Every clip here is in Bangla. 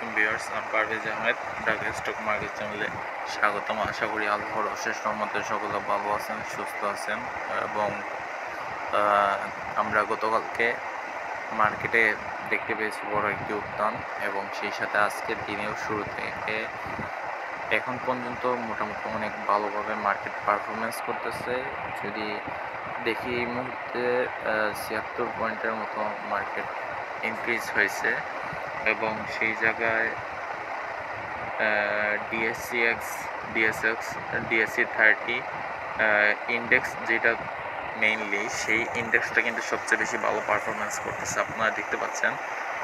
আলাইকুম ভিউয়ার্স, আমি পারভেজ আহমেদ। ঢাকা স্টক মার্কেট চ্যানেলে স্বাগতম। আশা করি আল্লাহর অশেষ রহমতে সকলে ভালো আছেন, সুস্থ আছেন। এবং আমরা গতকালকে মার্কেটে দেখতে পেয়েছি বড় একটি উত্থান, এবং সেই সাথে আজকের দিনেও শুরু থেকে এখন পর্যন্ত মোটামুটি অনেক ভালোভাবে মার্কেট পারফরমেন্স করতেছে। যদি দেখি এই মুহূর্তে ৭৬ পয়েন্টের মতো মার্কেট ইনক্রিজ হয়েছে, এবং সেই জায়গায় ডিএসসি 30 ইন্ডেক্স, যেটা মেইনলি সেই ইন্ডেক্সটা কিন্তু সবচেয়ে বেশি ভালো পারফরমেন্স করতেছে, আপনারা দেখতে পাচ্ছেন।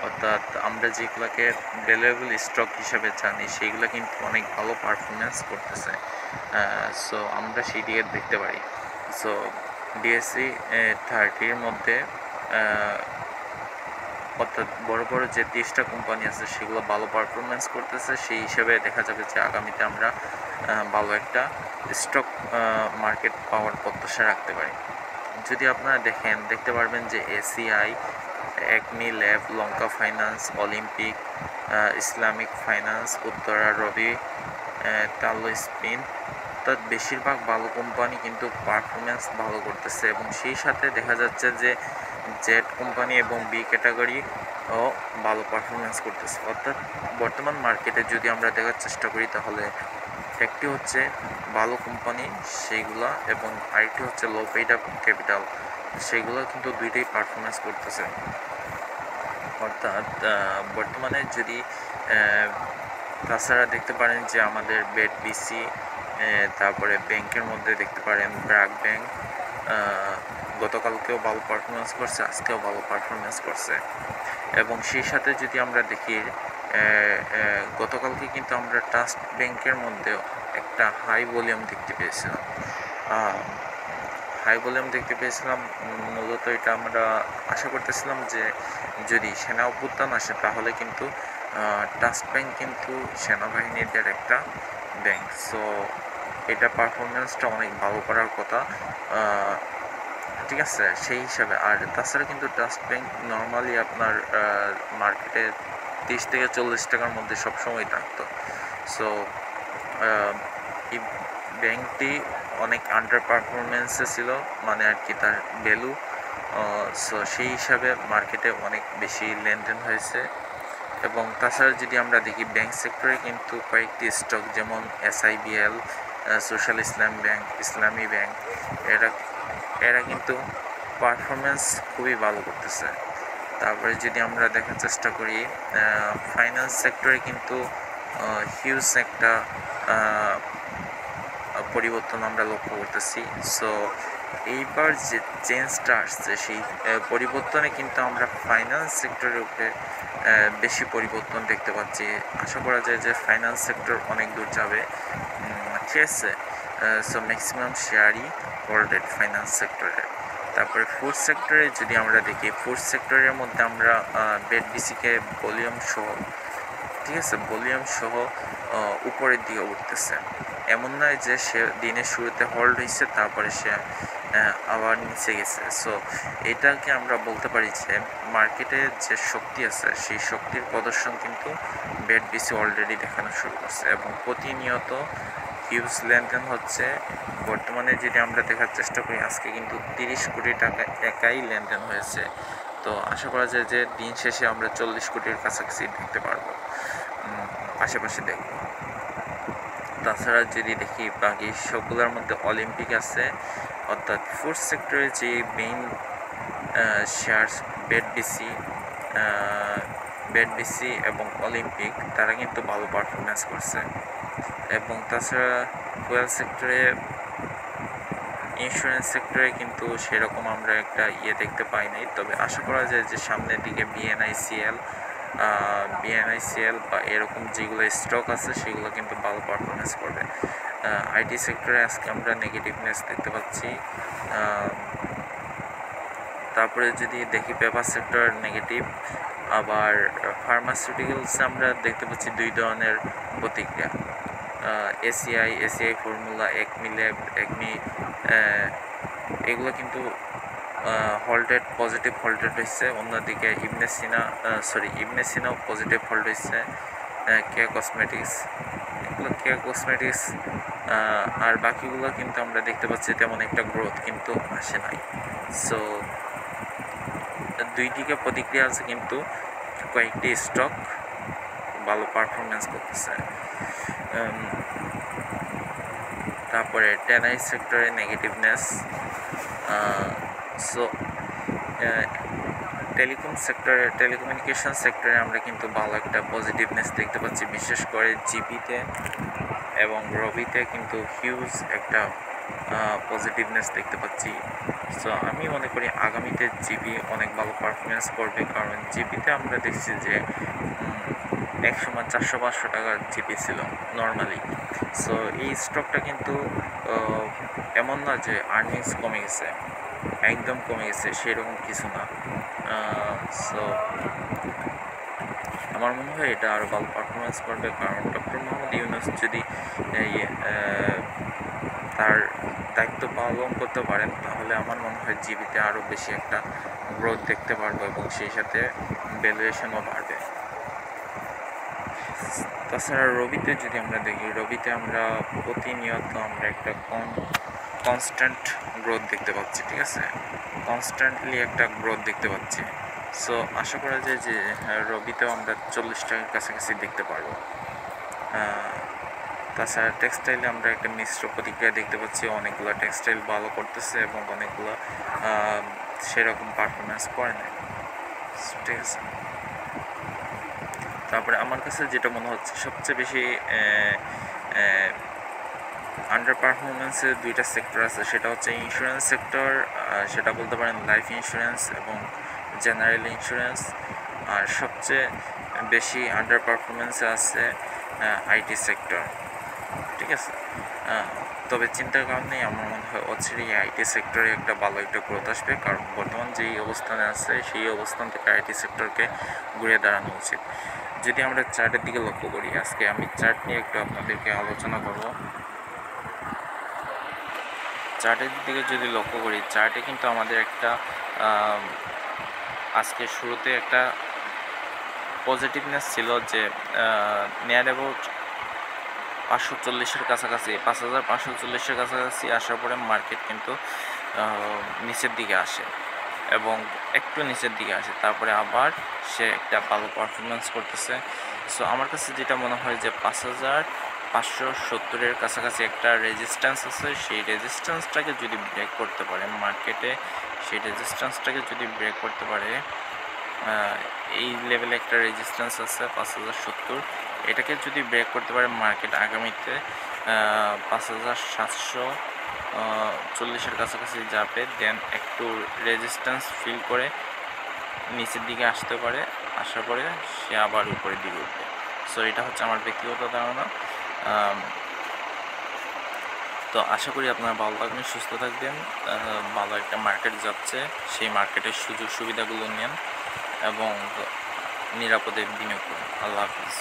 অর্থাৎ আমরা যেগুলোকে ভ্যালুয়েবল স্টক হিসাবে জানি সেইগুলো কিন্তু অনেক ভালো পারফরমেন্স করতেছে। সো আমরা সেই দিকে দেখতে পারি। সো ডিএসসি 30-র মধ্যে অর্থাৎ বড় বড় যে 30টা কোম্পানি আছে সেগুলো ভালো পারফরমেন্স করতেছে। সেই হিসেবে দেখা যাবে যে আগামীতে আমরা ভালো একটা স্টক মার্কেট পাওয়ার প্রত্যাশা রাখতে পারি। যদি আপনারা দেখতে পারবেন যে ACI, Acme lab, Lanka finance, Olympic, Islamic finance, Uttara Robi, টালো স্পিন, অর্থাৎ বেশিরভাগ ভালো কোম্পানি কিন্তু পারফরমেন্স ভালো করতেছে। এবং সেই সাথে দেখা যাচ্ছে যে জেড কোম্পানি এবং বি ক্যাটাগরি ও ভালো পারফরমেন্স করতেছে। অর্থাৎ বর্তমান মার্কেটে যদি আমরা দেখার চেষ্টা করি তাহলে একটি হচ্ছে ভালো কোম্পানি সেইগুলা, এবং আরেকটি হচ্ছে লো পেইড আপ ক্যাপিটাল, সেগুলো কিন্তু দুইটাই পারফরমেন্স করতেছে। অর্থাৎ বর্তমানে যদি তাছাড়া দেখতে পারেন যে আমাদের বেড বিসি, তারপরে ব্যাংকের মধ্যে দেখতে পারেন ব্র্যাক ব্যাংক, গতকালকেও ভালো পারফরমেন্স করছে, আজকেও ভালো পারফরমেন্স করছে। এবং সেই সাথে যদি আমরা দেখি গতকালকে কিন্তু আমরা ট্রাস্ট ব্যাংকের মধ্যেও একটা হাই ভলিউম দেখতে পেয়েছিলাম। মূলত এটা আমরা আশা করতেছিলাম যে যদি সেনা অভ্যুত্থান আসে তাহলে কিন্তু ট্রাস্ট ব্যাংক কিন্তু সেনাবাহিনীদের একটা ব্যাংক। সো এটা পারফরমেন্সটা অনেক ভালো করার কথা, ঠিক আছে সেই হিসাবে। আর তাছাড়া কিন্তু ট্রাস্ট ব্যাংক নর্মালি আপনার মার্কেটে 30 থেকে 40 টাকার মধ্যে সবসময় থাকতো। সো এই ব্যাংকটি অনেক আন্ডার পারফরমেন্সে ছিল, মানে আর কি তার ভ্যালু। সো সেই হিসাবে মার্কেটে অনেক বেশি লেনদেন হয়েছে। এবং তাছাড়া যদি আমরা দেখি ব্যাংক সেক্টরে কিন্তু কয়েকটি স্টক, যেমন এসআইবিএল, সোশ্যাল ইসলাম ব্যাংক, ইসলামী ব্যাংক, এরা কিন্তু পারফরমেন্স খুবই ভালো করতেছে। তারপরে যদি আমরা দেখার চেষ্টা করি ফাইন্যান্স সেক্টরে কিন্তু হিউজ একটা পরিবর্তন আমরা লক্ষ্য করতেছি। সো এইবার যে চেঞ্জটা আসছে সেই পরিবর্তনে কিন্তু আমরা ফাইন্যান্স সেক্টরের উপরে বেশি পরিবর্তন দেখতে পাচ্ছি। আশা করা যায় যে ফাইন্যান্স সেক্টর অনেক দূর যাবে, ঠিক আছে। সো ম্যাক্সিমাম শেয়ারই হোল্ডেড ফাইন্যান্স সেক্টরে। তারপরে ফুড সেক্টরে যদি আমরা দেখি, ফুড সেক্টরের মধ্যে আমরা বেডবিসিকে ভলিউম সহ, ঠিক আছে, ভলিউম সহ উপরের দিকে উঠতেছে। এমন নয় যে সে দিনের শুরুতে হোল্ড হয়েছে তারপরে সে আবার নিচে গেছে। সো এটাকে আমরা বলতে পারি যে মার্কেটে যে শক্তি আছে সেই শক্তির প্রদর্শন কিন্তু বেডবিসি অলরেডি দেখানো শুরু করছে, এবং প্রতিনিয়ত হিউজ লেনদেন হচ্ছে। বর্তমানে যদি আমরা দেখার চেষ্টা করি আজকে কিন্তু 30 কোটি টাকা একাই লেনদেন হয়েছে। তো আশা করা যায় যে দিন শেষে আমরা 40 কোটির কাছাকাছি দেখতে পারবো, আশেপাশে দেখব। তাছাড়া যদি দেখি বাকি সবগুলোর মধ্যে অলিম্পিক আছে, অর্থাৎ ফুড সেক্টরের যে মেইন শেয়ার বেডবিসি এবং অলিম্পিক, তারা কিন্তু ভালো পারফরমেন্স করছে। এবং তাছাড়া ফুয়েল সেক্টরে, ইন্স্যুরেন্স সেক্টরে কিন্তু সেরকম আমরা একটা দেখতে পাই নাই। তবে আশা করা যায় যে সামনের দিকে বিএনআইসিএল বা এরকম যেগুলো স্টক আছে সেগুলো কিন্তু ভালো পারফরমেন্স করবে। আইটি সেক্টরে আজকে আমরা নেগেটিভনেস দেখতে পাচ্ছি। তারপরে যদি দেখি পেপার সেক্টর নেগেটিভ, আবার ফার্মাসিউটিক্যালসে আমরা দেখতে পাচ্ছি দুই ধরনের প্রতিক্রিয়া। এসিআই ফর্মুলা, একমি ল্যাব, এগুলো কিন্তু পজিটিভ হোল্ডেড হয়েছে। অন্যদিকে ইবনে সিনাও পজিটিভ হোল্ড হয়েছে। কেয়া কসমেটিক্স, এগুলো কেয়া কসমেটিক্স আর বাকিগুলো কিন্তু আমরা দেখতে পাচ্ছি তেমন একটা গ্রোথ কিন্তু আসে নাই। সো দুই দিকে প্রতিক্রিয়া আছে, কিন্তু কয়েকটি স্টক ভালো পারফরমেন্স করতেছে। তারপরে টেনারি সেক্টরে নেগেটিভনেস। সো টেলিকমিউনিকেশন সেক্টরে আমরা কিন্তু ভালো একটা পজিটিভনেস দেখতে পাচ্ছি, বিশেষ করে জিবিতে এবং রবিতে কিন্তু হিউজ একটা পজিটিভনেস দেখতে পাচ্ছি। সো আমি মনে করি আগামীতে জিবি অনেক ভালো পারফরমেন্স করবে, কারণ জিবিতে আমরা দেখছি যে এক সময় 400-500 টাকার জিবি ছিল নর্মালি। সো এই স্টকটা কিন্তু এমন না যে আর্নিংস কমে গেছে, একদম কমে গেছে সেরকম কিছু না। সো আমার মনে হয় এটা আরও ভালো পারফরমেন্স করবে, কারণ ডক্টর মোহাম্মদ ইউনূস যদি তার দায়িত্ব পালন করতে পারেন, তাহলে আমার মনে হয় জিবিতে আরও বেশি একটা গ্রোথ দেখতে পারবো এবং সেই সাথে ভ্যালুয়েশনও বাড়বে। তাছাড়া রবিতে যদি আমরা দেখি, রবিতে আমরা প্রতিনিয়ত আমরা একটা কনস্ট্যান্ট গ্রোথ দেখতে পাচ্ছি, ঠিক আছে, কনস্ট্যান্টলি একটা গ্রোথ দেখতে পাচ্ছি। সো আশা করা যায় যে রবিতেও আমরা 40 টাকার কাছাকাছি দেখতে পারবো। তাছাড়া টেক্সটাইলে আমরা একটা মিশ্র প্রতিক্রিয়া দেখতে পাচ্ছি, অনেকগুলো টেক্সটাইল ভালো করতেছে এবং অনেকগুলো সেরকম পারফরমেন্স করে না, ঠিক আছে। তারপরে আমার কাছে যেটা মনে হচ্ছে সবচেয়ে বেশি আন্ডার পারফরমেন্সের দুইটা সেক্টর আছে, সেটা হচ্ছে ইন্স্যুরেন্স সেক্টর, সেটা বলতে পারেন লাইফ ইন্স্যুরেন্স এবং জেনারেল ইন্স্যুরেন্স। আর সবচেয়ে বেশি আন্ডার পারফরমেন্সে আছে আইটি সেক্টর, ঠিক আছে। তবে চিন্তার কারণেই আমার মনে হয় অচিরেই আইটি সেক্টরে একটা ভালো একটা গ্রোথ আসবে, কারণ বর্তমান যেই অবস্থানে আছে সেই অবস্থান থেকে আইটি সেক্টরকে ঘুরে দাঁড়ানো উচিত। যদি আমরা চার্টের দিকে লক্ষ্য করি, আজকে আমি চার্ট নিয়ে একটু আপনাদেরকে আলোচনা করব। চার্টের দিকে যদি লক্ষ্য করি, চার্টে কিন্তু আমাদের একটা আজকে শুরুতে একটা পজিটিভনেস ছিল যে নিয়ার অ্যাবাউট 540-এর কাছাকাছি, 5540-এর কাছাকাছি আসার পরে মার্কেট কিন্তু নিচের দিকে আসে এবং একটু নিচের দিকে আসে, তারপরে আবার সে একটা ভালো পারফরমেন্স করতেছে। সো আমার কাছে যেটা মনে হয় যে 5570-এর কাছাকাছি একটা রেজিস্ট্যান্স আছে, সেই রেজিস্ট্যান্সটাকে যদি ব্রেক করতে পারে মার্কেটে, সেই রেজিস্ট্যান্সটাকে যদি ব্রেক করতে পারে, এই লেভেলে একটা রেজিস্ট্যান্স আছে 5070, এটাকে যদি ব্রেক করতে পারে মার্কেট আগামীতে 5740-এর কাছাকাছি যাবে, দেন একটু রেজিস্ট্যান্স ফিল করে নিচের দিকে আসতে পারে, আসার পরে সে আবার উপরের দিকে উঠবে। সো এটা হচ্ছে আমার ব্যক্তিগত ধারণা। তো আশা করি আপনারা ভালো থাকবেন, সুস্থ থাকবেন, ভালো একটা মার্কেট যাচ্ছে, সেই মার্কেটের সুযোগ সুবিধাগুলো নেন এবং নিরাপদে বিনিয়োগ করুন। আল্লাহ হাফিজ।